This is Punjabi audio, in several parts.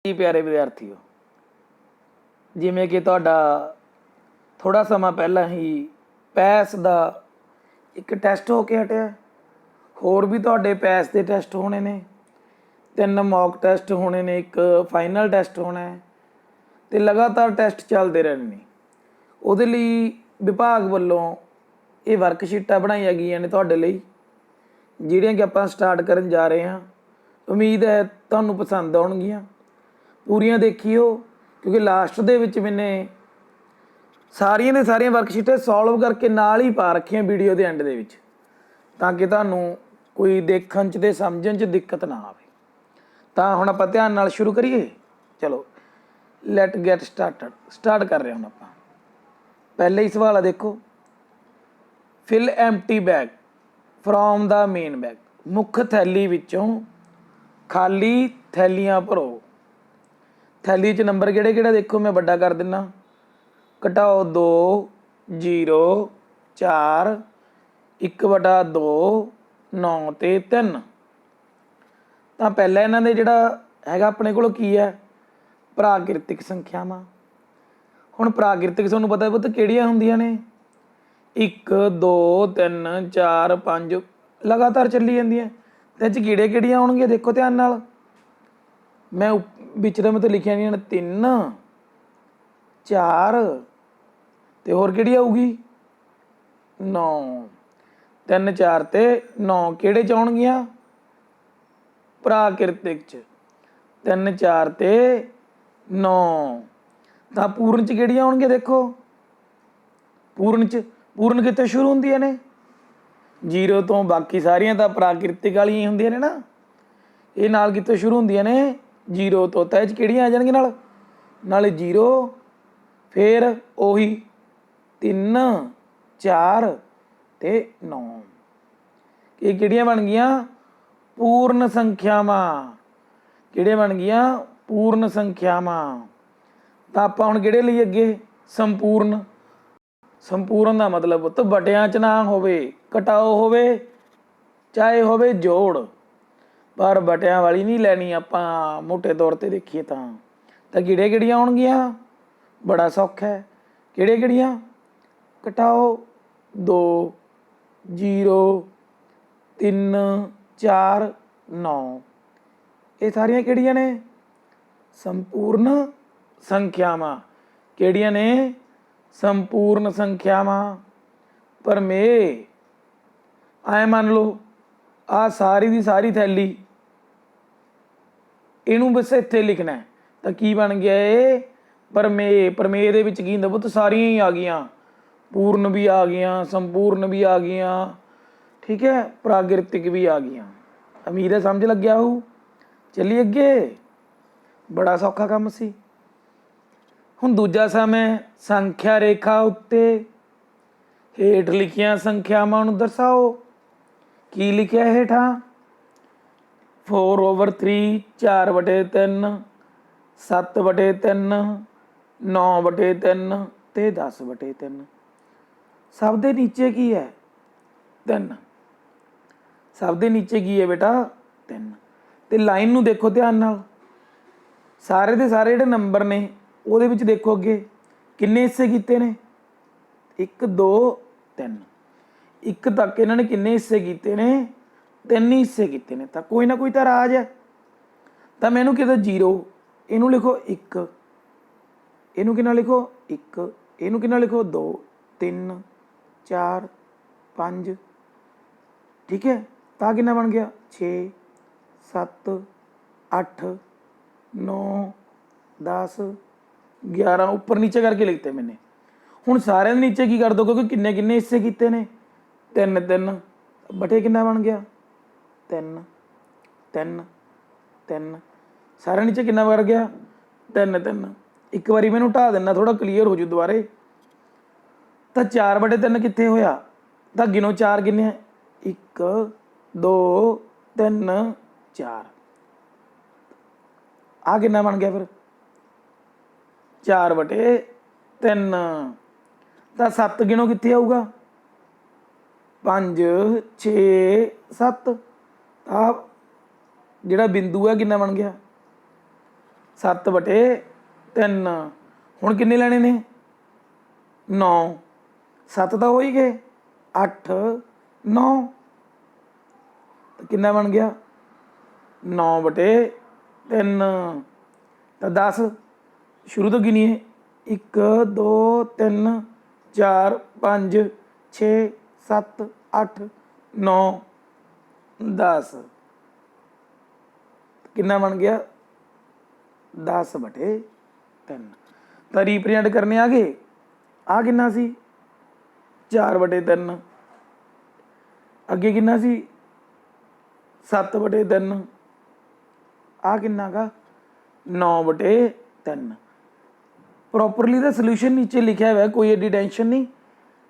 जी प्यारे विद्यार्थियों, जिमें कि तुहाडा थोड़ा समा पहला ही पैस का एक टैसट हो के हटिया। होर भी तुहाडे पैस के टैसट होने ने, 3 मॉक टैसट होने ने, एक फाइनल टैसट होना है, तो लगातार टैसट चलते रहने ने। उहदे लई विभाग वल्लों ये वर्कशीटां बनाईआं गईआं ने तुहाडे लई, जिहड़ियां कि आपां स्टार्ट करन जा रहे हैं। उम्मीद है तुहानूं पसंद आउणगीआं, पूरियां देखियो, क्योंकि लास्ट दे विच मैंने सारियां दी सारियां वर्कशीटां सॉल्व करके नाल ही पा रखियां वीडियो के एंड दे विच, ताकि तुहानूं कोई देखण च ते समझण च दिक्कत ना आवे। तां हुण आपां ध्यान नाल शुरू करिए। चलो लैट गैट स्टार्ट कर रहे हुण आपां। पहले ही सवाल है, देखो, fill empty bag from the main bag. मुख थैली विचों खाली थैलियां भरो। थैली च नंबर किहड़े किहड़े देखो, मैं बड़ा कर दिना। घटाओ 2 0 4 1/2 9 ते 3। तो पहला इन्हां दे जिहड़ा हैगा अपने कोल की है, प्राकृतिक संख्यावां। हुण प्राकृतिक तुहानूं पता है पुੱਤ किहड़ियां हुंदियां ने, 1 2 3 4 5 लगातार चली जांदियां। ते इह 'च किहड़े किहड़ियां आउणगीਆਂ देखो ध्यान नाल। मैं विच दे मतलब लिखिया नहीं 3 4 ते होर किहड़ी आऊगी 9। 3 4 ते 9 किहड़े च आउणगीਆਂ, प्राकृतिक च। 3 4 ते 9 ਤਾਂ पूर्ण च ਕਿਹੜੀਆਂ ਆਉਣਗੀਆਂ देखो। पूर्ण कितों शुरू ਹੁੰਦੀਆਂ ਨੇ, 0 ਤੋਂ। बाकी ਸਾਰੀਆਂ ਤਾਂ प्राकृतिक ਵਾਲੀਆਂ ਹੀ ਹੁੰਦੀਆਂ ਨੇ ਨਾ। ਇਹ ਨਾਲ ਕਿਤੋਂ ਸ਼ੁਰੂ ਹੁੰਦੀਆਂ ਨੇ, 0 ਤੋਂ। ਤਾਂ ਇਹ 'ਚ ਕਿਹੜੀਆਂ ਆ ਜਾਣਗੀਆਂ ਨਾਲੇ 0, ਫਿਰ ਉਹੀ 3 4 ਤੇ 9। ਇਹ ਕਿਹੜੀਆਂ ਬਣ ਗਈਆਂ, पूर्ण संख्यावां। ਕਿਹੜੀਆਂ ਬਣ ਗਈਆਂ, पूर्ण संख्यावां। ਤਾਂ ਆਪਾਂ ਹੁਣ ਕਿਹੜੇ ਲਈ ਅੱਗੇ, संपूर्ण। संपूर्ण ਦਾ मतलब ਪੁੱਤ ਵਟਿਆਂ 'ਚ ਨਾ ਹੋਵੇ, ਘਟਾਓ ਹੋਵੇ, ਚਾਹੇ ਹੋਵੇ ਜੋੜ, पर ਵਟਿਆਂ ਵਾਲੀ नहीं ਲੈਣੀ ਆਪਾਂ। ਮੋਟੇ तौर ਤੇ देखिए ਤਾਂ ਕਿਹੜੀਆਂ ਕਿਹੜੀਆਂ ਆਉਣਗੀਆਂ, बड़ा सौखा है। ਕਿਹੜੀਆਂ ਕਿਹੜੀਆਂ, ਘਟਾਓ 2 0 3 4 9। ਇਹ ਸਾਰੀਆਂ ਕਿਹੜੀਆਂ ਨੇ, संपूर्ण संख्यावां। ਕਿਹੜੀਆਂ ਨੇ, संपूर्ण संख्यावां। परमेय ਐ ਮੰਨ ਲਓ आ सारी दी सारी थैली, ਇਹਨੂੰ बस ਇੱਥੇ लिखना है। ਤਾਂ ਕੀ ਬਣ ਗਿਆ ਇਹ, परमेय। परमेय ਦੇ ਵਿੱਚ ਕੀ ਹੁੰਦਾ ਪੁੱਤ, ਸਾਰੀਆਂ ਹੀ ਆ ਗਈਆਂ। पूर्ण भी आ गईयां, संपूर्ण भी आ गईयां, ठीक है, प्राकृतिक भी आ गईयां। उम्मीद है समझ लग गया हो। चलिए अगे, बड़ा सौखा काम सी। हुण दूजा सम है, संख्या रेखा उत्ते हेठ लिखियां संख्यावां नूं दर्शाओ। की लिखिया हेठां, 4/3 4/3 7/3 9/3 ते 10/3। सब दे नीचे की है, 3। सब दे नीचे की है बेटा, 3। ते लाइन नूं देखो ध्यान नाल, सारे दे सारे जिहड़े नंबर ने ਉਹਦੇ ਵਿੱਚ देखो अगे किन्ने हिस्से कीते ने, 1 2 3। 1 तक इन्हां ने किन्ने हिस्से कीते ने, 3 ही हिस्से कीते ने। तो कोई ना कोई तो राज है। तो मैं इहनूं किहदा 0, इहनूं लिखो 1, इहनूं किन्ना लिखो 1, इहनूं किन्ना लिखो 2 3 4 5, ठीक है। तो किन्ना बन गया 6 7 8 9 10 11। उपर नीचे करके लिखते मैंने। हुण सारे नीचे की कर दो, क्योंकि किन्ने किन्ने हिस्से कीते ने, 3 3 बटे किन्ना बन गया 3 3 3। सारे नीचे किन्ना बढ़ गया 3 3। एक बारी मैं ढा दिना, थोड़ा क्लीयर हो जू दोबारे। तो 4/3 कितने होया, तो गिनो 4 किन्ने, 1 2 3 4। आ किन्ना बन गया फिर 4/3। तो 7 गिनो कितने आऊगा, 5 6 7। आ जिहड़ा बिंदु है किन्ना बन गया 7 ਬਟੇ 3। ਹੁਣ ਕਿੰਨੇ ਲੈਣੇ ਨੇ 9। 7 ਤਾਂ ਹੋ ਹੀ ਗਏ, 8 9 ਕਿੰਨਾ ਬਣ ਗਿਆ 9 ਬਟੇ 3। ਤਾਂ 10 ਸ਼ੁਰੂ ਤੋਂ ਗਿਣੀਏ 1 2 3 4 5 6 7 8 9 10 ਕਿੰਨਾ ਬਣ ਗਿਆ 10 ਬਟੇ 3। ਤਾਂ ਰੀਪ੍ਰਜੈਂਟ ਕਰਨੇ ਆ ਗਏ। ਆ ਕਿੰਨਾ ਸੀ 4 ਬਟੇ 3। ਅੱਗੇ ਕਿੰਨਾ ਸੀ 7 ਬਟੇ 3। ਆ ਕਿੰਨਾ ਗਾ 9 ਬਟੇ 3। ਪ੍ਰੋਪਰਲੀ ਦਾ ਸੋਲੂਸ਼ਨ ਨੀਚੇ ਲਿਖਿਆ ਹੋਇਆ, ਕੋਈ ਐਡੀ ਟੈਨਸ਼ਨ ਨਹੀਂ,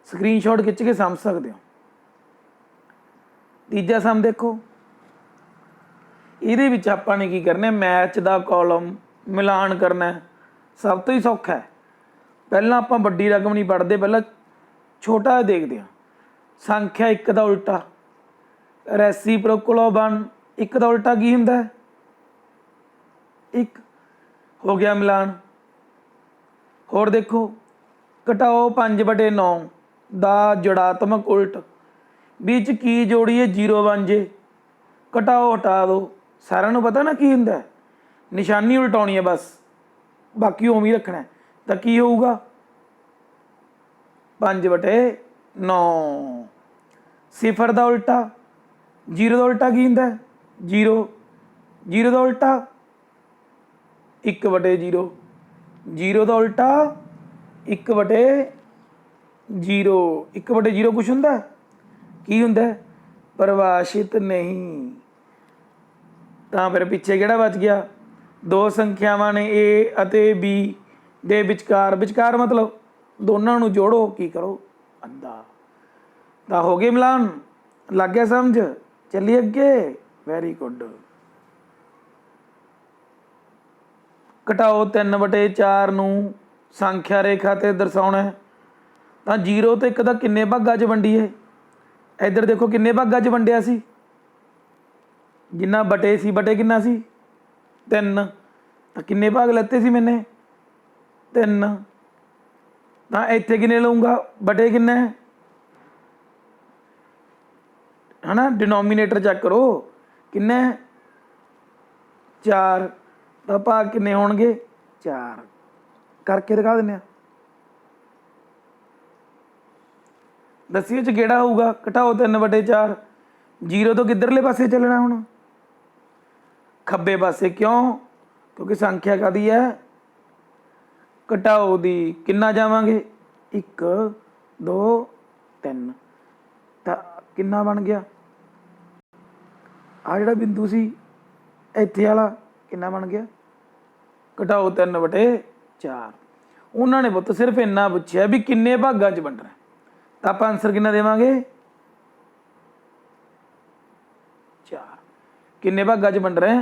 ਸਕਰੀਨਸ਼ਾਟ ਖਿੱਚ ਕੇ ਸਮਝ ਸਕਦੇ ਹੋ। ਤੀਜਾ ਸਮ ਦੇਖੋ, ਇਹਦੇ ਵਿੱਚ ਆਪਾਂ ਨੇ ਕੀ ਕਰਨਾ, ਮੈਚ ਦਾ ਕਾਲਮ ਮਿਲਾਨ ਕਰਨਾ। ਸਭ ਤੋਂ ਹੀ ਸੌਖਾ ਹੈ। ਪਹਿਲਾਂ ਆਪਾਂ ਵੱਡੀ ਰਕਮ ਨਹੀਂ ਪੜ੍ਹਦੇ, ਪਹਿਲਾਂ ਛੋਟਾ ਦੇਖਦੇ ਹਾਂ। ਸੰਖਿਆ 1 ਦਾ ਉਲਟਾ, ਰੈਸੀਪ੍ਰੋਕਲ ਆਫ 1। 1 ਦਾ ਉਲਟਾ ਕੀ ਹੁੰਦਾ 1 ਹੋ ਗਿਆ ਮਿਲਾਨ। ਹੋਰ ਦੇਖੋ ਘਟਾਓ 5 ਬਟੇ 9 ਦਾ ਜੁੜਾਤਮਕ ਉਲਟ, ਵਿੱਚ ਕੀ ਜੋੜੀਏ 0 ਬਣ ਜੇ। ਘਟਾਓ ਹਟਾ ਦਿਓ, ਸਾਰਿਆਂ ਨੂੰ ਪਤਾ ਨਾ ਕੀ ਹੁੰਦਾ, ਨਿਸ਼ਾਨੀ ਉਲਟਾਉਣੀ ਹੈ ਬਸ, ਬਾਕੀ ਉਵੇਂ ਹੀ ਰੱਖਣਾ। ਤਾਂ ਕੀ ਹੋਊਗਾ 5 ਬਟੇ 9। ਸਿਫਰ ਦਾ ਉਲਟਾ, 0 ਦਾ ਉਲਟਾ ਕੀ ਹੁੰਦਾ 0। 0 ਦਾ ਉਲਟਾ 1 ਬਟੇ 0। 0 ਦਾ ਉਲਟਾ 1 ਬਟੇ 0। 1 ਬਟੇ 0 ਕੁਛ ਹੁੰਦਾ ਕੀ ਹੁੰਦਾ ਪਰਿਭਾਸ਼ਿਤ ਨਹੀਂ। ਤਾਂ ਫਿਰ ਪਿੱਛੇ ਕਿਹੜਾ ਬਚ ਗਿਆ, ਦੋ ਸੰਖਿਆਵਾਂ ਨੇ A ਅਤੇ B ਦੇ ਵਿਚਕਾਰ, ਵਿਚਕਾਰ ਮਤਲਬ ਦੋਨਾਂ ਨੂੰ ਜੋੜੋ, ਕੀ ਕਰੋ ਅੱਧਾ। ਤਾਂ ਹੋ ਗਏ ਮਿਲਾਨ, ਲੱਗ ਗਿਆ ਸਮਝ, ਚੱਲੀਏ ਅੱਗੇ। Very good. ਘਟਾਓ 3 ਬਟੇ 4 ਨੂੰ ਸੰਖਿਆ ਰੇਖਾ 'ਤੇ ਦਰਸਾਉਣਾ। ਤਾਂ 0 ਤੇ 1 ਦਾ ਕਿੰਨੇ ਭਾਗਾਂ 'ਚ ਵੰਡੀਏ। ਇੱਧਰ ਦੇਖੋ ਕਿੰਨੇ ਭਾਗਾਂ 'ਚ ਵੰਡਿਆ ਸੀ, ਜਿੰਨਾ ਬਟੇ ਸੀ, ਬਟੇ ਕਿੰਨਾ ਸੀ 3। ਤਾਂ ਕਿੰਨੇ ਭਾਗ ਲੈਤੇ ਸੀ ਮੈਨੇ 3। ਤਾਂ ਇੱਥੇ ਕਿੰਨੇ ਲਊਂਗਾ ਬਟੇ ਕਿੰਨਾ ਹੈ ਨਾ, ਡਿਨੋਮੀਨੇਟਰ ਚੈੱਕ ਕਰੋ ਕਿੰਨਾ 4। ਤਾਂ ਭਾਗ ਕਿੰਨੇ ਹੋਣਗੇ 4। ਕਰਕੇ ਦਿਖਾ ਦਿੰਦੇ ਹਾਂ, ਦੱਸਿਓ ਚ ਕਿਹੜਾ ਹੋਊਗਾ। ਘਟਾਓ 3 ਬਟੇ 4, 0 ਤੋਂ ਕਿੱਧਰਲੇ ਪਾਸੇ ਚੱਲਣਾ ਹੁਣ ਖੱਬੇ ਪਾਸੇ। ਕਿਉਂ, ਕਿਉਂਕਿ ਸੰਖਿਆ ਕਾਹਦੀ ਹੈ ਘਟਾਓ ਦੀ। ਕਿੰਨਾ ਜਾਵਾਂਗੇ 1 2 3। ਤਾਂ ਕਿੰਨਾ ਬਣ ਗਿਆ ਆ ਜਿਹੜਾ ਬਿੰਦੂ ਸੀ ਇੱਥੇ ਵਾਲਾ, ਕਿੰਨਾ ਬਣ ਗਿਆ ਘਟਾਓ 3 ਬਟੇ 4। ਉਹਨਾਂ ਨੇ ਪੁੱਤ ਸਿਰਫ ਇੰਨਾ ਪੁੱਛਿਆ ਵੀ ਕਿੰਨੇ ਭਾਗਾਂ 'ਚ ਵੰਡਣਾ। ਤਾਂ ਆਪਾਂ ਆਨਸਰ ਕਿੰਨਾ ਦੇਵਾਂਗੇ 4। ਕਿੰਨੇ ਭਾਗਾਂ 'ਚ ਵੰਡ ਰਹੇ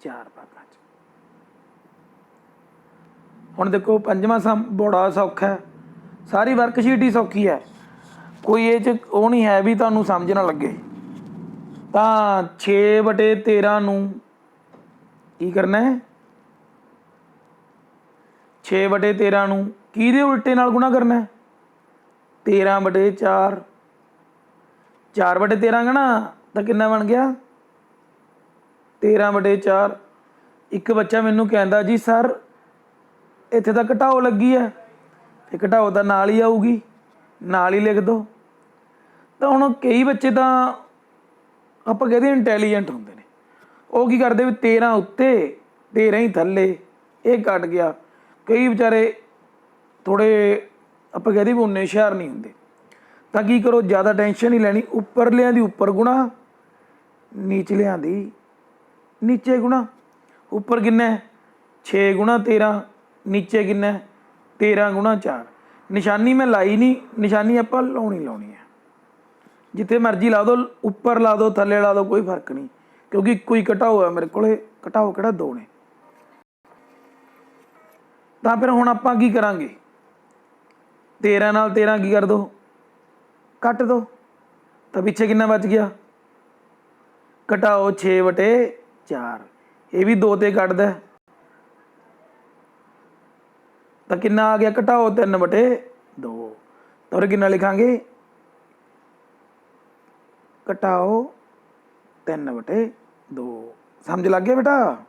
4 ਭਾਗਾਂ 'ਚ। ਹੁਣ ਦੇਖੋ ਪੰਜਵਾਂ ਸਮ ਬੜਾ ਸੌਖਾ ਹੈ, ਸਾਰੀ ਵਰਕਸ਼ੀਟ ਹੀ ਸੌਖੀ ਹੈ, ਕੋਈ ਇਹ 'ਚ ਉਹ ਨਹੀਂ ਹੈ ਵੀ ਤੁਹਾਨੂੰ ਸਮਝ ਨਾ ਲੱਗੇ। ਤਾਂ 6 ਬਟੇ 13 ਨੂੰ ਕੀ ਕਰਨਾ ਹੈ 6 ਬਟੇ 13 ਨੂੰ ਕਿਹਦੇ ਉਲਟੇ ਨਾਲ ਗੁਣਾ ਕਰਨਾ 13 ਬਟੇ 4। 4 ਬਟੇ 13 ਗਣਾ ਤਾਂ ਕਿੰਨਾ ਬਣ ਗਿਆ 13 ਬਟੇ 4। ਇੱਕ ਬੱਚਾ ਮੈਨੂੰ ਕਹਿੰਦਾ ਜੀ ਸਰ ਇੱਥੇ ਤਾਂ ਘਟਾਓ ਲੱਗੀ ਹੈ, ਤੇ ਘਟਾਓ ਤਾਂ ਨਾਲ ਹੀ ਆਊਗੀ, ਨਾਲ ਹੀ ਲਿਖ ਦਿਓ। ਤਾਂ ਹੁਣ ਕਈ ਬੱਚੇ ਤਾਂ ਆਪਾਂ ਕਹਿੰਦੇ ਇੰਟੈਲੀਜੈਂਟ ਹੁੰਦੇ ਨੇ, ਉਹ ਕੀ ਕਰਦੇ ਵੀ 13 ਉੱਤੇ 13 ਹੀ ਥੱਲੇ, ਇਹ ਕੱਟ ਗਿਆ। ਕਈ ਵਿਚਾਰੇ ਥੋੜ੍ਹੇ ਆਪਾਂ ਕਹਦੇ ਵੀ ਉਨੇ ਹੁਸ਼ਿਆਰ ਨਹੀਂ ਹੁੰਦੇ। ਤਾਂ ਕੀ ਕਰੋ, ਜ਼ਿਆਦਾ ਟੈਨਸ਼ਨ ਨਹੀਂ ਲੈਣੀ, ਉੱਪਰਲਿਆਂ ਦੀ ਉੱਪਰ ਗੁਣਾ, ਨੀਚਲਿਆਂ ਦੀ ਨੀਚੇ ਗੁਣਾ। ਉੱਪਰ ਕਿੰਨਾ 6 ਗੁਣਾ 13, ਨੀਚੇ ਕਿੰਨਾ 13 ਗੁਣਾ 4। ਨਿਸ਼ਾਨੀ ਮੈਂ ਲਾਈ ਨਹੀਂ, ਨਿਸ਼ਾਨੀ ਆਪਾਂ ਲਾਉਣੀ ਹੈ, ਜਿੱਥੇ ਮਰਜ਼ੀ ਲਾ ਦਿਓ, ਉੱਪਰ ਲਾ ਦਿਓ ਥੱਲੇ ਲਾ ਦਿਓ ਕੋਈ ਫਰਕ ਨਹੀਂ, ਕਿਉਂਕਿ ਇੱਕੋ ਹੀ ਘਟਾਓ ਹੈ ਮੇਰੇ ਕੋਲ। ਘਟਾਓ ਕਿਹੜਾ 2 ਨੇ। ਤਾਂ ਫਿਰ ਹੁਣ ਆਪਾਂ ਕੀ ਕਰਾਂਗੇ 13 ਨਾਲ 13 ਕੀ ਕਰ ਦਿਓ ਕੱਟ ਦਿਓ। ਤਾਂ ਪਿੱਛੇ ਕਿੰਨਾ ਬਚ ਗਿਆ ਘਟਾਓ 6 ਬਟੇ 4। ਇਹ ਵੀ 2 ਤੇ ਕੱਟਦਾ, तो कितना आ गया, घटाओ 3/2। तो उरे कितना लिखांगे, घटाओ 3/2। समझ लग गया बेटा,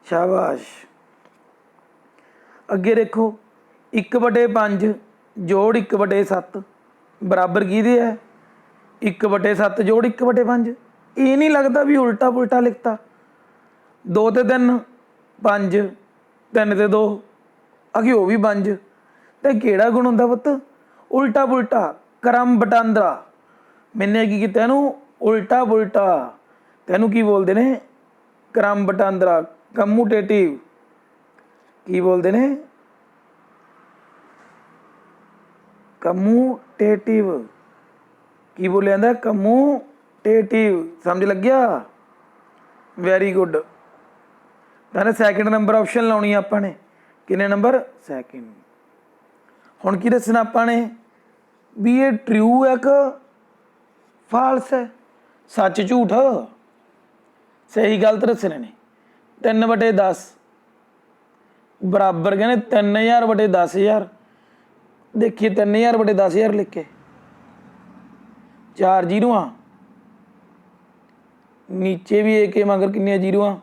शाबाश। अगे देखो 1/5 जोड़ 1/7 बराबर किहदे है, 1/7 जोड़ 1/5। ये नहीं लगता भी उल्टा पुल्टा लिखता। 2 ते 3 5, 3 ते 2 अगे वो भी 5। तो किहड़ा गुण हुंदा पुत्त, उल्टा पुल्टा, क्रम वटांदरा। मैंने की किया इहनूं उल्टा पुल्टा, तैनूं की बोलते ने, क्रम वटांदरा, कमूटेटिव। की बोलते ने, कमूटेटिव। की बोलिया जाता, कमूटेटिव। समझ लग गया, वैरी गुड। तो सैकेंड नंबर ऑप्शन लाउनी आपां ने, किन्ने नंबर, सैकेंड। हुण की दसना आपां ने भी ये ट्रू है कि फाल्स है, सच झूठ, सही गलत दसने ने। 3/10 बराबर कहने 3000/10,000। देखिए 3000/10,000 लिख के, 4 जीरोआं, नीचे भी एक मगर कितनी जीरोआं,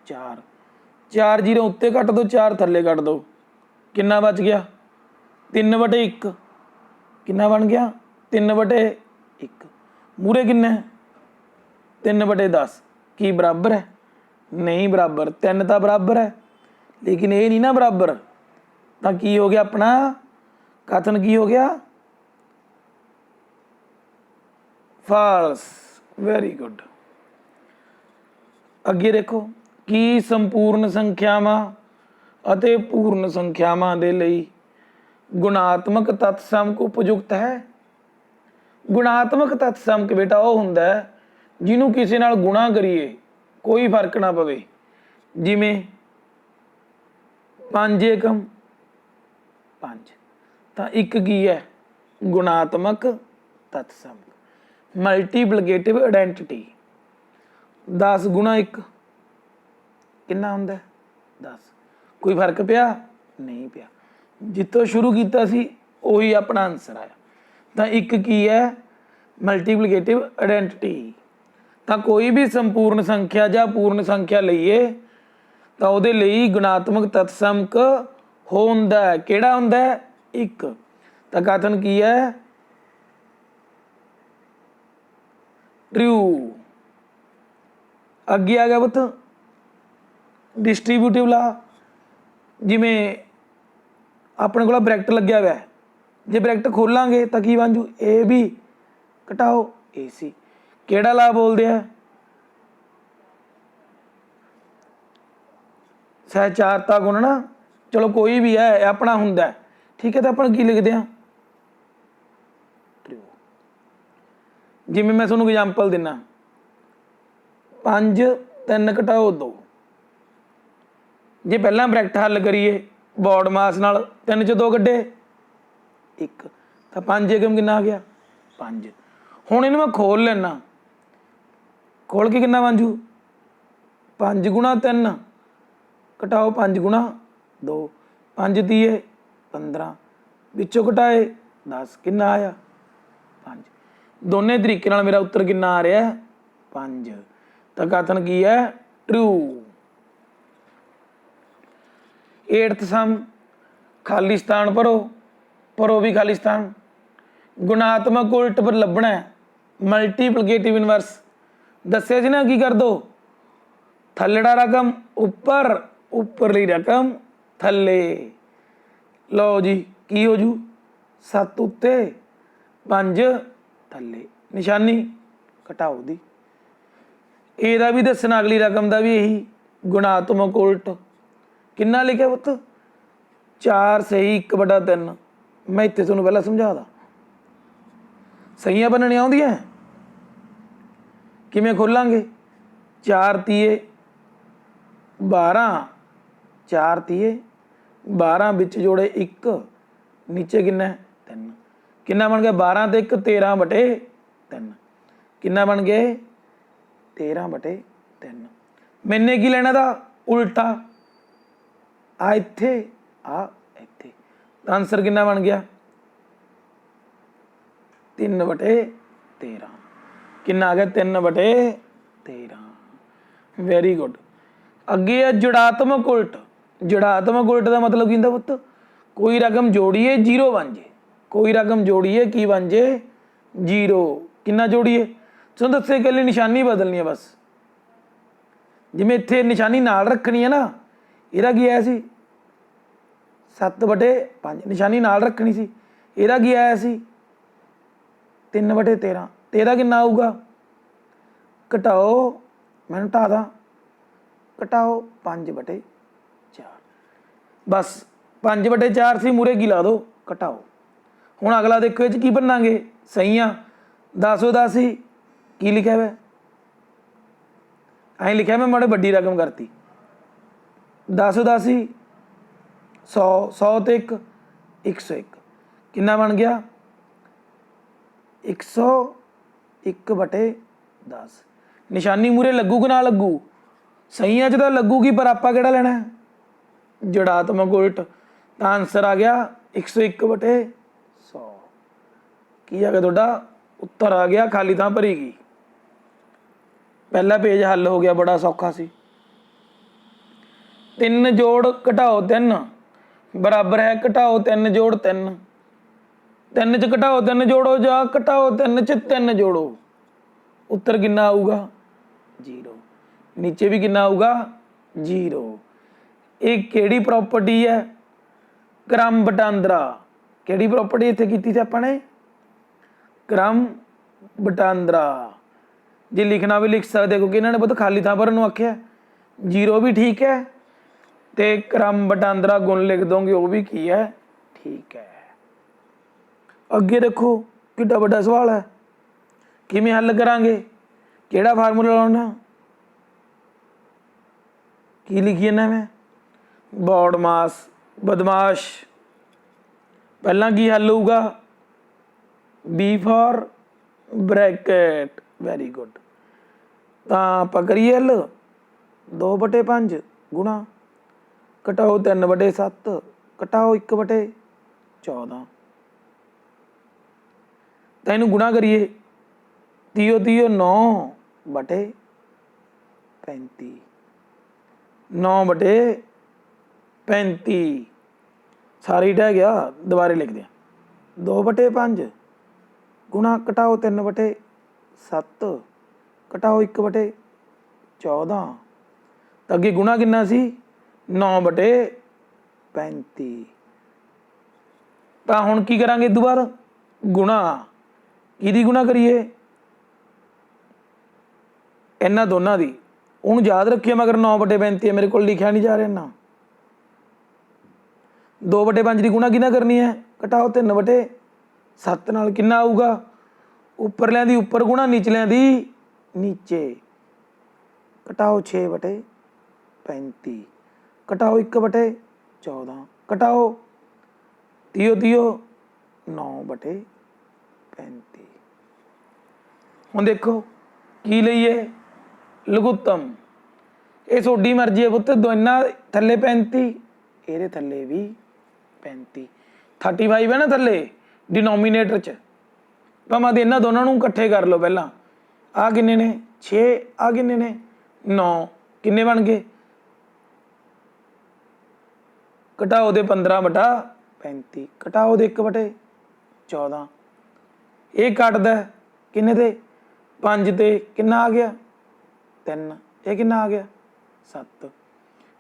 4। 4 जीरो उत्ते कट दो, 4 थले कट दो, कितना बच गया, 3/1। कितना बन गया, 3/1। मूरे किन्ने, 3/10। की बराबर है, नहीं बराबर। 3 तो बराबर है लेकिन ये नहीं ना बराबर। तो की हो गया अपना कथन, की हो गया, फाल्स। Very good. अगे देखो कि संपूर्ण संख्यावां अते पूर्ण संख्यावां दे लई गुणात्मक तत्समक उपयुक्त है। गुणात्मक तत्समक बेटा वो हुंदा है जिन्हों किसी नाल गुणा करिए कोई फर्क ना पवे। जिमें 5 एकम 5, तो एक की है गुणात्मक तत्समक, मल्टीप्लिकेटिव आइडेंटिटी। 10 गुणा 1 कितना हुंदा है, 10। कोई फर्क पिया, नहीं पिया। जितों शुरू किया सी उही अपना आंसर आया। तो एक की है मल्टीप्लिकेटिव आइडेंटिटी। तो कोई भी संपूर्ण संख्या या पूर्ण संख्या लईए तो वो गुणात्मक तत्समक होंदा है, किहड़ा हुंदा है, एक। तो कथन की है, ट्रू। अगे आ गया पुत डिस्ट्रीब्यूटिव ला। जिमें अपने को ब्रैकेट लग्या हुआ है, जे ब्रैकेट खोलांगे तो की बन जू, ए बी घटाओ ए सी। किहड़ा ला बोलते हैं, सहचारता गुणना। चलो कोई भी है अपना हुंदा है, ठीक है। तो अपन की लिखते हैं, ट्रू। जिमें मैं तुहानूं एग्जाम्पल दिना, 5 3 घटाओ 2। जे पहला ब्रैकेट हल करिए बॉड मास नाल, 3 च 2 कड्ढे 1, तो 5 एकम कितना आ गया, 5। हुण इहनूं मैं खोल लेना, खोल के कितना बन जू, 5 गुणा 3 घटाओ 5 गुणा 2, 5 तीए 15, विचों घटाए 10, कितना आया 5। दोनों तरीके नाल मेरा उत्तर कितना आ रहा है, 5। तो कथन की है, ट्रू। 8th सम, खाली स्थान भरो, भरो भी खाली स्थान। गुणात्मक उल्ट पर लभना है, मल्टीप्लिकेटिव इनवर्स। दस्या जी ना, की कर दो, थल्लड़ा रकम उपर, उपरली रकम थल्ले। लो जी की हो जू, 7 उत्ते 5 थल्ले, निशानी घटाओ दी। एदा भी दसना, अगली रकम का भी यही गुणात्मक उल्ट। किन्ना लिखा पुत, 4 सही 1/3। मैं इत्थे तुहानूं पहला समझा दा, सही बननी आउंदियां, किवें खोलांगे, 4 तीए 12, 4 तीए 12 विच जोड़े 1, नीचे किन्ना 3, किन्ना बन गया 12 ते 1 13/3। किन्ना बन गए 13/3। मैंने की लेना था, उल्टा। आ इत्थे ਆ ਇੱਥੇ। ਤਾਂ ਆਨਸਰ ਕਿੰਨਾ ਬਣ ਗਿਆ 3/13। ਕਿੰਨਾ ਆ ਗਿਆ 3/13। Very good. ਅੱਗੇ ਆ ਜੁੜਾਤਮਕ ਉਲਟ। ਜੁੜਾਤਮਕ ਉਲਟ ਦਾ ਮਤਲਬ ਕੀ ਹੁੰਦਾ ਪੁੱਤ, ਕੋਈ ਰਕਮ ਜੋੜੀਏ 0 ਬਣ ਜੇ। ਕੋਈ ਰਕਮ ਜੋੜੀਏ ਕੀ ਬਣ ਜੇ 0। ਕਿੰਨਾ ਜੋੜੀਏ ਤੁਹਾਨੂੰ ਦੱਸੇ ਇਕੱਲੀ ਨਿਸ਼ਾਨੀ ਬਦਲਣੀ ਹੈ ਬਸ। ਜਿਵੇਂ ਇੱਥੇ ਨਿਸ਼ਾਨੀ ਨਾਲ ਰੱਖਣੀ ਹੈ ਨਾ, ਇਹਦਾ ਕੀ ਆਇਆ ਸੀ 7/5, ਨਿਸ਼ਾਨੀ ਨਾਲ ਰੱਖਣੀ ਸੀ। ਇਹਦਾ ਕੀ ਆਇਆ ਸੀ 3/13। ਤੇ ਇਹਦਾ ਕਿੰਨਾ ਆਊਗਾ, ਘਟਾਓ, ਮੈਨੂੰ ਢਾ ਦਾਂ, ਘਟਾਓ 5/4। ਬਸ 5/4 ਸੀ, ਮੂਹਰੇ ਕੀ ਲਾ ਦਿਓ ਘਟਾਓ। ਹੁਣ ਅਗਲਾ ਦੇਖੋ ਇਹ 'ਚ ਕੀ ਬਣਾਂਗੇ, ਸਹੀਆਂ 10 10 ਹੀ ਕੀ ਲਿਖਿਆ ਵਾ, ਐਂ ਲਿਖਿਆ ਮੈਂ ਮਾੜੇ ਵੱਡੀ ਰਕਮ ਕਰਤੀ 10 10 ਹੀ 100 100 ਤੇ 1 101। ਕਿੰਨਾ ਬਣ ਗਿਆ 101/10। ਨਿਸ਼ਾਨੀ ਮੂਹਰੇ ਲੱਗੂ ਕਿ ਨਾ ਲੱਗੂ, ਸਹੀਆਂ 'ਚ ਤਾਂ ਲੱਗੂਗੀ, ਪਰ ਆਪਾਂ ਕਿਹੜਾ ਲੈਣਾ ਜੁੜਾਤਮਕ ਉਲਟ। ਤਾਂ ਆਨਸਰ ਆ ਗਿਆ 101/100। ਕੀ ਆ ਗਿਆ ਤੁਹਾਡਾ ਉੱਤਰ ਆ ਗਿਆ, ਖਾਲੀ ਥਾਂ ਭਰੀ ਗਈ। ਪਹਿਲਾ ਪੇਜ ਹੱਲ ਹੋ ਗਿਆ, ਬੜਾ ਸੌਖਾ ਸੀ। 3 ਜੋੜ ਘਟਾਓ 3 ਬਰਾਬਰ ਹੈ ਘਟਾਓ 3 ਜੋੜ 3। 3 'ਚ ਘਟਾਓ 3 ਜੋੜੋ ਜਾਂ ਘਟਾਓ 3 'ਚ 3 ਜੋੜੋ। ਉੱਤਰ ਕਿੰਨਾ ਆਊਗਾ 0। ਨੀਚੇ ਵੀ ਕਿੰਨਾ ਆਊਗਾ 0। ਇਹ ਕਿਹੜੀ ਪ੍ਰੋਪਰਟੀ ਹੈ, ਕ੍ਰਮ ਵਟਾਂਦਰਾ। ਕਿਹੜੀ ਪ੍ਰੋਪਰਟੀ ਇੱਥੇ ਕੀਤੀ ਸੀ ਆਪਾਂ ਨੇ, ਕ੍ਰਮ ਵਟਾਂਦਰਾ। ਜੇ ਲਿਖਣਾ ਵੀ ਲਿਖ ਸਕਦੇ, ਕਿਉਂਕਿ ਇਹਨਾਂ ਨੇ ਬਹੁਤ ਖਾਲੀ ਥਾਂ ਭਰਨ ਨੂੰ ਆਖਿਆ। 0 ਵੀ ਠੀਕ ਹੈ ਤੇ ਕ੍ਰਮ ਵਟਾਂਦਰਾ ਗੁਣ ਲਿਖ ਦੋਗੇ, ਉਹ ਵੀ ਕੀ ਹੈ ਠੀਕ ਹੈ। ਅੱਗੇ ਦੇਖੋ ਕਿੱਡਾ ਵੱਡਾ ਸਵਾਲ ਹੈ, ਕਿਵੇਂ ਹੱਲ ਕਰਾਂਗੇ, ਕਿਹੜਾ ਫਾਰਮੂਲਾ ਲਾਉਣਾ, ਕੀ ਲਿਖੀ ਜਾਂਦਾ ਮੈਂ, ਬੌਡਮਾਸ ਬਦਮਾਸ਼। ਪਹਿਲਾਂ ਕੀ ਹੱਲ ਹੋਊਗਾ B for bracket. Very good. ਤਾਂ ਆਪਾਂ ਕਰੀਏ ਹੱਲ 2/5 ਗੁਣਾ ਘਟਾਓ 3/7 ਘਟਾਓ 1/14। ਤਾਂ ਇਹਨੂੰ ਗੁਣਾ ਕਰੀਏ 30 30 9/35 9/35। ਸਾਰੇ ਹੀ ਢਹਿ ਗਿਆ, ਦੁਬਾਰੇ ਲਿਖਦੇ ਹਾਂ 2/5 ਗੁਣਾ ਘਟਾਓ 3/7 ਘਟਾਓ 1/14। ਤਾਂ ਅੱਗੇ ਗੁਣਾ ਕਿੰਨਾ ਸੀ 9/35। ਤਾਂ ਹੁਣ ਕੀ ਕਰਾਂਗੇ ਇਦੋਂ ਬਾਅਦ ਗੁਣਾ, ਕਿਹਦੀ ਗੁਣਾ ਕਰੀਏ ਇਹਨਾਂ ਦੋਨਾਂ ਦੀ। ਉਹਨੂੰ ਯਾਦ ਰੱਖਿਓ, ਮਗਰ 9/35 ਹੈ, ਮੇਰੇ ਕੋਲ ਲਿਖਿਆ ਨਹੀਂ ਜਾ ਰਿਹਾ ਨਾ। 2/5 ਦੀ ਗੁਣਾ ਕਿਹਨਾਂ ਕਰਨੀ ਹੈ, ਘਟਾਓ 3/7 ਨਾਲ। ਕਿੰਨਾ ਆਊਗਾ ਉੱਪਰਲਿਆਂ ਦੀ ਉੱਪਰ ਗੁਣਾ ਨਿਚਲਿਆਂ ਦੀ ਨੀਚੇ ਘਟਾਓ 6/35 ਘਟਾਓ 1/14 ਘਟਾਓ 30 30 9/35। ਹੁਣ ਦੇਖੋ ਕੀ ਲਈਏ ਲਘੁੱਤਮ। ਇਹ ਤੁਹਾਡੀ ਮਰਜ਼ੀ ਹੈ ਪੁੱਤ, ਦੋਨਾਂ ਥੱਲੇ 35 ਇਹਦੇ ਥੱਲੇ ਵੀ 35 35 ਹੈ ਨਾ ਥੱਲੇ ਡਿਨੋਮੀਨੇਟਰ 'ਚ, ਭਾਵੇਂ ਦੇ ਇਹਨਾਂ ਦੋਨਾਂ ਨੂੰ ਇਕੱਠੇ ਕਰ ਲਓ। ਪਹਿਲਾਂ ਆਹ ਕਿੰਨੇ ਨੇ 6, ਆਹ ਕਿੰਨੇ ਨੇ 9, ਕਿੰਨੇ ਬਣ ਗਏ ਘਟਾਓ ਦੇ 15/35 ਘਟਾਓ ਦੇ 1/14। ਇਹ ਕੱਟਦਾ ਕਿੰਨੇ ਤੇ 5 ਤੇ, ਕਿੰਨਾ ਆ ਗਿਆ 3, ਇਹ ਕਿੰਨਾ ਆ ਗਿਆ 7।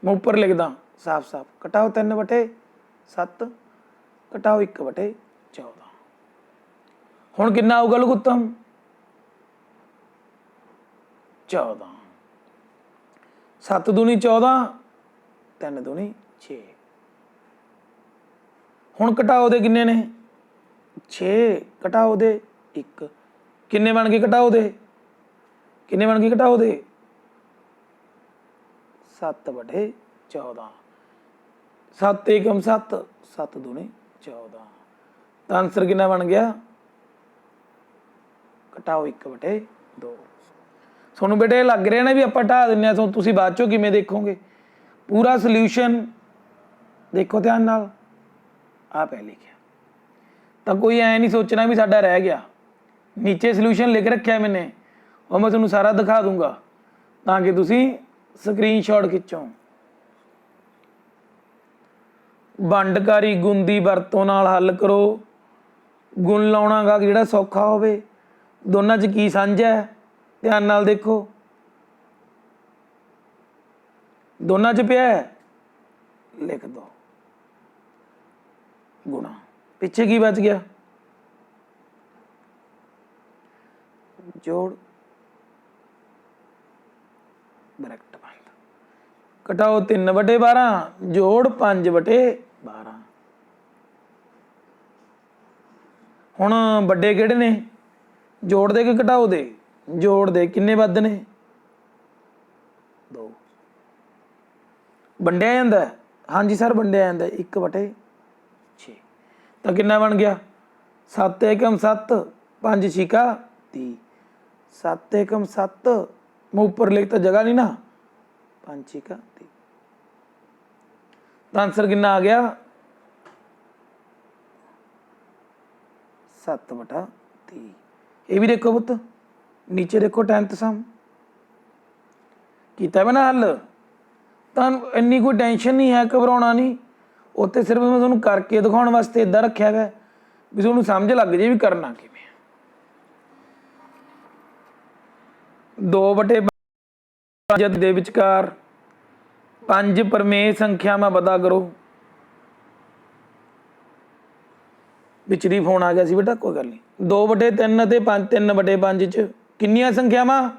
ਮੈਂ ਉੱਪਰ ਲਿਖਦਾ ਸਾਫ਼ ਸਾਫ਼, ਘਟਾਓ 3/7 ਘਟਾਓ 1/14। ਹੁਣ ਕਿੰਨਾ ਆਊਗਾ ਲਘੁੱਤਮ 14। 7 ਦੂਣੀ 14 3 ਦੂਣੀ 6। ਹੁਣ ਘਟਾਓ ਦੇ ਕਿੰਨੇ ਨੇ 6 ਘਟਾਓ ਦੇ 1, ਕਿੰਨੇ ਬਣ ਗਏ ਘਟਾਓ ਦੇ, ਕਿੰਨੇ ਬਣ ਗਏ ਘਟਾਓ ਦੇ 7/14। 7 ਏਕਮ 7 7 ਦੂਣੀ 14। ਤਾਂ ਆਨਸਰ ਕਿੰਨਾ ਬਣ ਗਿਆ ਘਟਾਓ 1/2। ਤੁਹਾਨੂੰ ਬੇਟੇ ਇਹ ਲੱਗ ਰਿਹਾ ਨਾ ਵੀ ਆਪਾਂ ਢਾ ਦਿੰਦੇ ਹਾਂ, ਤੁਸੀਂ ਬਾਅਦ ਚੋਂ ਕਿਵੇਂ ਦੇਖੋਗੇ। ਪੂਰਾ ਸੋਲਿਊਸ਼ਨ देखो ध्यान नाल, आ पै लिखिया। तो कोई ऐ नहीं सोचना भी साडा रह गया। नीचे सल्यूशन लिख रखा मैंने, और मैं तुहानूं सारा दिखा दूंगा ताकि तुसीं स्क्रीनशॉट खिच्चो। वंडकारी गुण दी वरतों नाल हल करो। गुण लाउणा गा जिहड़ा सौखा होवे। दोनां च की साझा है, ध्यान नाल देखो। दोनां च पिया है, लिख दो गुणा। पिछे की बच गया, जोड़ ब्रैकेट बंद। घटाओ 3/12 जोड़ 5/12। हुण वड्डे किहड़े ने, जोड़ दे कि घटाओ दे? जोड़ दे। किन्ने वध ने? 2। वंडिया जांदा है? हाँ जी सर वंडिया जांदा है 1/6। तो किन्ना बन गया? 7 एकम 7, 5 छिका 30। 7 एकम 7, मैं ऊपर लिखता जगह नहीं ना, 5 छिका 30। तो आंसर कितना आ गया? 7/30। ये भी देखो पुत, नीचे देखो 10th सम किया मैं ना हल। तो इन्नी कोई टेंशन नहीं है, घबराना नहीं। उत्ते सिर्फ मैं तुहानूं करके दिखाने वास्ते इदा रखा है भी तुहानूं समझ लग जाए भी करना किवें। 2/5 दे विचकार 5 प्रमेय संख्यावां पता करो। विचरी फोन आ गया सी बेटा, कोई गल नहीं। 2/3 ते 3/5 च किन्नियां संख्यावां?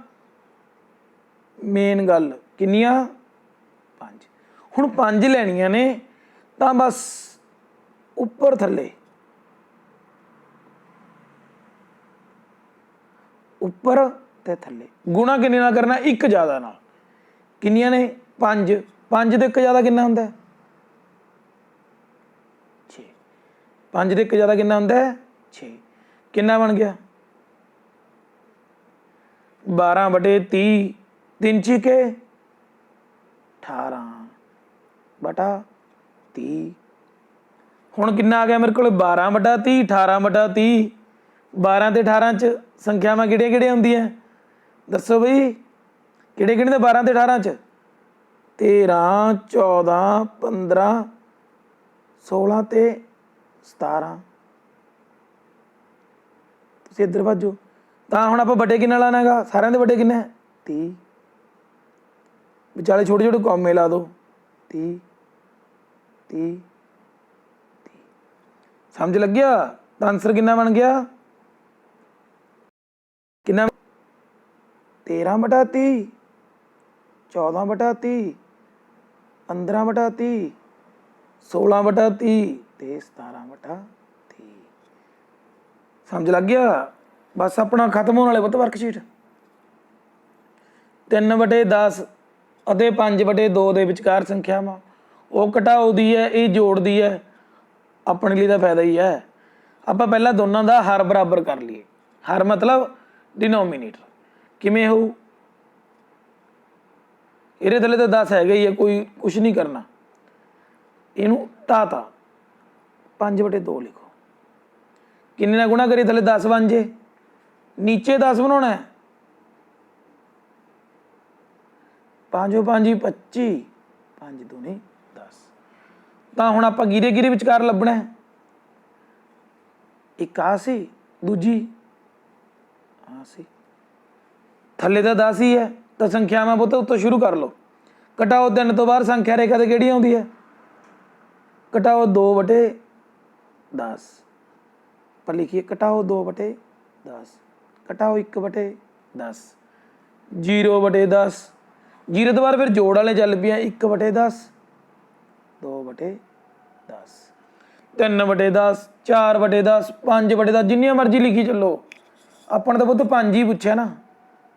मेन गल किन्नियां? 5। हुण 5 लैनियां ने तां बस उपर थल्ले, उपर ते थल्ले गुणा किन्ने नाल करना? एक ज़्यादा नाल। किन्नियां ने? 5। 5 ते 1 ज़्यादा किन्ना हुंदा है? 6। 5 ते 1 ज़्यादा किन्ना हुंदा है? 6। किन्ना बन गया? 12/30। 3 छिके 18/30। हुण किन्ना आ गया मेरे को? 12/30, 18/30। 12 ते 18 च संख्यावां किहड़ियां किहड़ियां हुंदियां? दसो बई किहड़े किहड़े ने 12 ते 18 च? 13, 14, 15, 16 ते 17। तुसीं इधर भजो। तां हुण आपां वड्डे किन्ना लाना हैगा? सारियां दे वड्डे किन्ना है? 30। विचाले छोटे छोटे कौमे ला दो। 30 30 30। समझ लग गया? तो आंसर किन्ना बन गया? किन्ना? 13/30, 14/30, 15/30, 16/30 ते 17/30। समझ लग गया? बस अपना खत्म होने वाले पुत वर्कशीट। 3/10 ਅਤੇ 5/2 ਦੇ ਵਿਚਕਾਰ ਸੰਖਿਆਵਾਂ ਉਹ ਘਟਾਓ ਦੀ ਹੈ, ਇਹ ਜੋੜ ਦੀ ਹੈ। ਆਪਣੇ ਲਈ ਤਾਂ ਫਾਇਦਾ ਹੀ ਹੈ। ਆਪਾਂ ਪਹਿਲਾਂ ਦੋਨਾਂ ਦਾ ਹਰ ਬਰਾਬਰ ਕਰ ਲਈਏ। ਹਰ ਮਤਲਬ ਡਿਨੋਮੀਨੇਟਰ। ਕਿਵੇਂ ਹੋਊ? ਇਹਦੇ ਥੱਲੇ ਤਾਂ 10 ਹੈਗਾ ਹੀ ਹੈ, ਕੋਈ ਕੁਛ ਨਹੀਂ ਕਰਨਾ। ਇਹਨੂੰ ਤਾ 5/2 ਲਿਖੋ। ਕਿੰਨੇ ਨਾਲ ਗੁਣਾ ਕਰੀਏ? ਥੱਲੇ 10 ਬਣ ਜੇ, ਨੀਚੇ 10 ਬਣਾਉਣਾ ਹੈ। 5 5 25, 5 दूनी 10। तो हुण आपां गिरे गिरे विचकार लभना है। एक आ सी, दूजी आ सी। थल्ले तो 10 ही है, तो संख्यावां पुत्त उत्तों शुरू कर लो। घटाओ 3 तो बाहर संख्या रेखा तो किहड़ी आउंदी है? घटाओ 2/10 पर लिखिए। घटाओ 2/10, घटाओ 1/10, 0/10। 0 तो बाद फिर जोड़ वाले चल पिया। 1/10, 2/10, 3/10, 4/10, 5/10, जिन्नियां मर्जी लिखी चलो। अपन तो पुत्त 5 ही पूछा ना,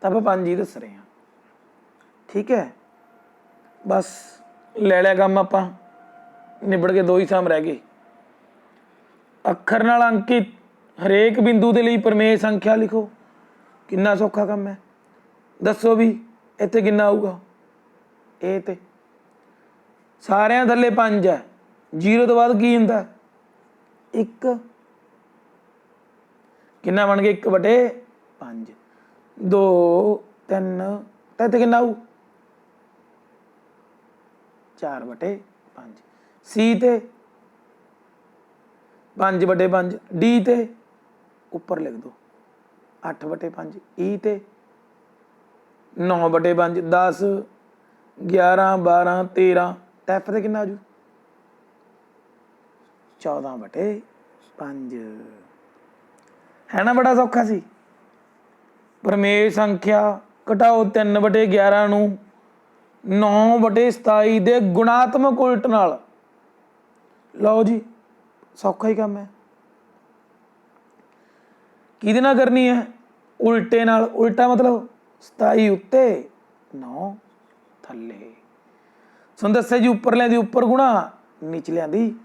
तो आप 5 ही दस रहे हैं। ठीक है, बस ले लिया काम आपां, निबड़ के 2 ही सम रह गए। अखर नाल अंकित हरेक बिंदु के लिए प्रमेय संख्या लिखो। कितना सौखा काम है, दसो भी इत्थे कितना आऊगा? ए ते सारियां थल्ले 5 है, 0 ਤੋਂ ਬਾਅਦ ਕੀ ਹੁੰਦਾ 1 ਕਿੰਨਾ ਬਣ ਗਿਆ 1/5 2 3 ਤਾਂ ਇੱਥੇ ਕਿੰਨਾ ਆਊ 4/5 ਸੀ ਤੇ 5/5 ਡੀ ਤੇ ਉੱਪਰ ਲਿਖ ਦੋ 8/5 ਈ ਤੇ 9/5 10 11 12 13 ਐਫ ਤੇ ਕਿੰਨਾ ਆ ਜੂ 14/5 ਹੈ ਨਾ ਬੜਾ ਸੌਖਾ ਸੀ। ਪ੍ਰਮੇਯ ਸੰਖਿਆ ਘਟਾਓ 3/11 ਨੂੰ 9/27 ਦੇ ਗੁਣਾਤਮਕ ਉਲਟ ਨਾਲ। ਲਓ ਜੀ ਸੌਖਾ ਹੀ ਕੰਮ ਹੈ। ਕਿਹਦੇ ਨਾਲ ਕਰਨੀ ਹੈ ਉਲਟੇ ਨਾਲ। ਉਲਟਾ ਮਤਲਬ 27 ਉੱਤੇ 9 ਥੱਲੇ। ਤੁਹਾਨੂੰ ਦੱਸਿਆ ਜੀ ਉੱਪਰਲਿਆਂ ਦੀ ਉੱਪਰ ਗੁਣਾ ਨੀਚਲਿਆਂ ਦੀ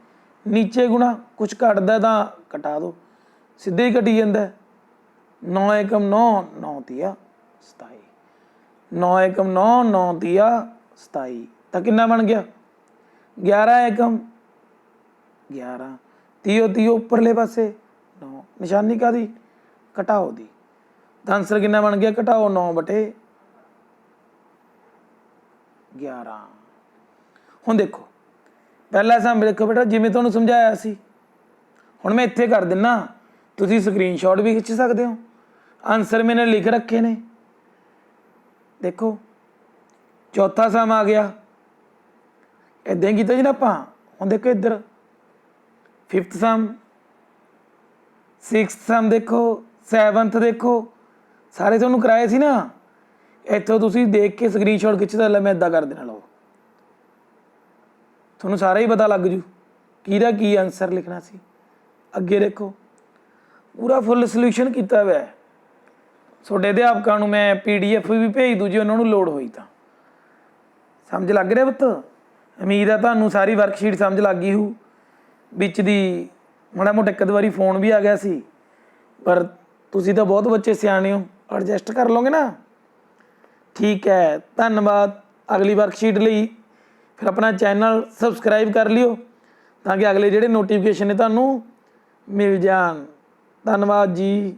ਨੀਚੇ ਗੁਣਾ। ਕੁਛ ਘਟਦਾ ਤਾਂ ਘਟਾ ਦਿਓ ਸਿੱਧੇ ਹੀ ਘਟੀ ਜਾਂਦਾ। 9 ਏਕਮ 9 9 ਤੀਆ 27 9 ਏਕਮ 9 9 ਤੀਆ 27 ਤਾਂ ਕਿੰਨਾ ਬਣ ਗਿਆ 11 ਏਕਮ 11 ਤੀਓ ਉੱਪਰਲੇ ਪਾਸੇ 9 ਨਿਸ਼ਾਨੀ ਕਾਹਦੀ ਘਟਾਓ ਦੀ। ਤਾਂ ਆਂਸਰ ਕਿੰਨਾ ਬਣ ਗਿਆ ਘਟਾਓ 9/11। ਹੁਣ ਦੇਖੋ ਪਹਿਲਾ ਹਿਸਾਬ ਦੇਖੋ ਬੇਟਾ ਜਿਵੇਂ ਤੁਹਾਨੂੰ ਸਮਝਾਇਆ ਸੀ। ਹੁਣ ਮੈਂ ਇੱਥੇ ਕਰ ਦਿੰਦਾ ਤੁਸੀਂ ਸਕਰੀਨਸ਼ਾਟ ਵੀ ਖਿੱਚ ਸਕਦੇ ਹੋ। ਆਂਸਰ ਮੈਨੇ ਲਿਖ ਰੱਖੇ ਨੇ ਦੇਖੋ। ਚੌਥਾ ਸਮ ਆ ਗਿਆ ਇੱਦਾਂ ਹੀ ਕੀਤਾ ਜੀ ਨਾ ਆਪਾਂ। ਹੁਣ ਦੇਖੋ ਇੱਧਰ 5th ਸਮ 6th ਸਮ ਦੇਖੋ 7th ਦੇਖੋ ਸਾਰੇ ਤੁਹਾਨੂੰ ਕਰਾਏ ਸੀ ਨਾ। ਇੱਥੋਂ ਤੁਸੀਂ ਦੇਖ ਕੇ ਸਕਰੀਨਸ਼ਾਟ ਖਿੱਚਦਾ ਲੈ ਮੈਂ ਇੱਦਾਂ ਕਰ ਦੇਣਾ। ਲਓ ਤੁਹਾਨੂੰ ਸਾਰਾ ਹੀ ਪਤਾ ਲੱਗ ਜੂ ਕਿਹਦਾ ਕੀ ਆਂਸਰ ਲਿਖਣਾ ਸੀ। ਅੱਗੇ ਦੇਖੋ ਪੂਰਾ ਫੁੱਲ ਸੋਲਿਊਸ਼ਨ ਕੀਤਾ ਹੋਇਆ। ਤੁਹਾਡੇ ਅਧਿਆਪਕਾਂ ਨੂੰ ਮੈਂ PDF ਵੀ ਭੇਜ ਦੂੰ ਜੇ ਉਹਨਾਂ ਨੂੰ ਲੋੜ ਹੋਈ ਤਾਂ। ਸਮਝ ਲੱਗ ਰਿਹਾ ਪੁੱਤ। ਉਮੀਦ ਹੈ ਤੁਹਾਨੂੰ ਸਾਰੀ ਵਰਕਸ਼ੀਟ ਸਮਝ ਲੱਗ ਗਈ ਹੋਊ। ਵਿੱਚ ਦੀ ਮਾੜਾ ਮੋਟਾ ਇੱਕ ਦੋ ਵਾਰੀ ਫੋਨ ਵੀ ਆ ਗਿਆ ਸੀ ਪਰ ਤੁਸੀਂ ਤਾਂ ਬਹੁਤ ਬੱਚੇ ਸਿਆਣੇ ਹੋ ਐਡਜਸਟ ਕਰ ਲਓਗੇ ਨਾ। ਠੀਕ ਹੈ ਧੰਨਵਾਦ। ਅਗਲੀ ਵਰਕਸ਼ੀਟ ਲਈ ਫਿਰ ਆਪਣਾ ਚੈਨਲ ਸਬਸਕ੍ਰਾਈਬ ਕਰ ਲਿਓ ਤਾਂ ਕਿ ਅਗਲੇ ਜਿਹੜੇ ਨੋਟੀਫਿਕੇਸ਼ਨ ਨੇ ਤੁਹਾਨੂੰ ਮਿਲ ਜਾਣ। ਧੰਨਵਾਦ ਜੀ।